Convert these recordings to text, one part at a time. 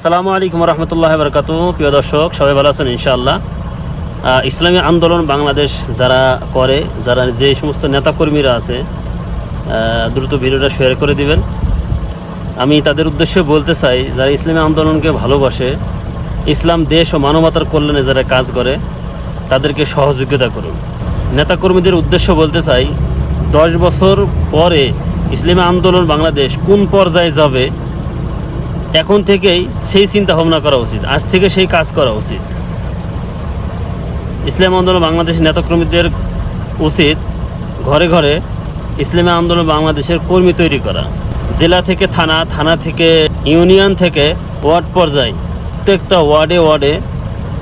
আসসালামু আলাইকুম রহমতুল্লাহ বরকাতুহ। প্রিয় দর্শক, সবাই ভালো আছেন ইনশাআল্লাহ। ইসলামী আন্দোলন বাংলাদেশ যারা করে, যারা যে সমস্ত নেতাকর্মীরা আছে, দ্রুত ভিডিওটা শেয়ার করে দিবেন। আমি তাদের উদ্দেশ্যে বলতে চাই, যারা ইসলামী আন্দোলনকে ভালোবাসে, ইসলাম দেশ ও মানবতার কল্যাণে যারা কাজ করে, তাদেরকে সহযোগিতা করুন। নেতাকর্মীদের উদ্দেশ্য বলতে চাই, 10 বছর পরে ইসলামী আন্দোলন বাংলাদেশ কোন পর্যায়ে যাবে, এখন থেকেই সেই চিন্তা ভাবনা করা উচিত, আজ থেকে সেই কাজ করা উচিত। ইসলামী আন্দোলন বাংলাদেশের নেতাকর্মীদের উচিত ঘরে ঘরে ইসলামী আন্দোলন বাংলাদেশের কর্মী তৈরি করা। জেলা থেকে থানা, থানা থেকে ইউনিয়ন থেকে ওয়ার্ড পর্যায়ে প্রত্যেকটা ওয়ার্ডে ওয়ার্ডে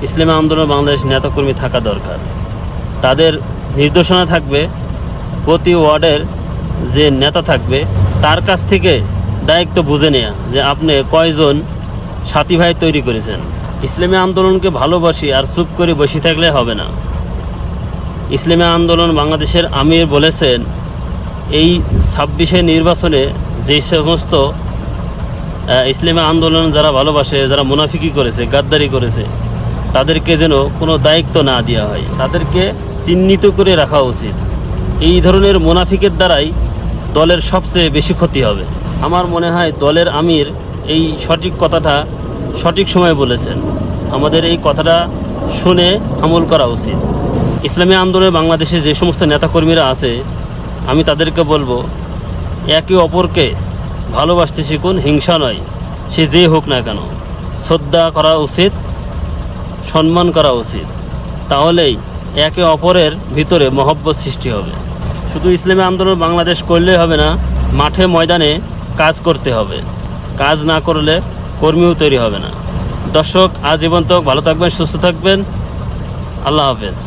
ইসলামী আন্দোলন বাংলাদেশ নেতাকর্মী থাকা দরকার। তাদের নির্দেশনা থাকবে, প্রতি ওয়ার্ডের যে নেতা থাকবে তার কাছ থেকে দায়িত্ব বুঝে নেওয়া, যে আপনি কয়জন সাথী ভাই তৈরি করেছেন। ইসলামী আন্দোলনকে ভালোবাসি আর চুপ করে বসে থাকলে হবে না। ইসলামী আন্দোলন বাংলাদেশের আমির বলেছেন, এই 26 নির্বাচনে যেই সমস্ত ইসলামী আন্দোলন যারা ভালোবাসে, যারা মুনাফিকি করেছে, গাদ্দারি করেছে, তাদেরকে যেন কোনো দায়িত্ব না দেওয়া হয়, তাদেরকে চিহ্নিত করে রাখা উচিত। এই ধরনের মুনাফিকের দ্বারাই দলের সবচেয়ে বেশি ক্ষতি হবে। আমার মনে হয় দলের আমির এই সঠিক কথাটা সঠিক সময় বলেছেন। আমাদের এই কথাটা শুনে আমল করা উচিত। ইসলামী আন্দোলনে বাংলাদেশে যে সমস্ত নেতাকর্মীরা আছে, আমি তাদেরকে বলবো, একে অপরকে ভালোবাসতে শিখুন, হিংসা নয়, সে যে হোক না কেন। শ্রদ্ধা করা উচিত, সম্মান করা উচিত, তাহলেই একে অপরের ভিতরে মহব্বত সৃষ্টি হবে। শুধু ইসলামী আন্দোলন বাংলাদেশ করলেই হবে না, মাঠে ময়দানে কাজ করতে হবে। কাজ না করলে কর্মীও তৈরি হবে না। দর্শক, আজ জীবন তো ভালো থাকবেন, সুস্থ থাকবেন। আল্লাহ হাফেজ।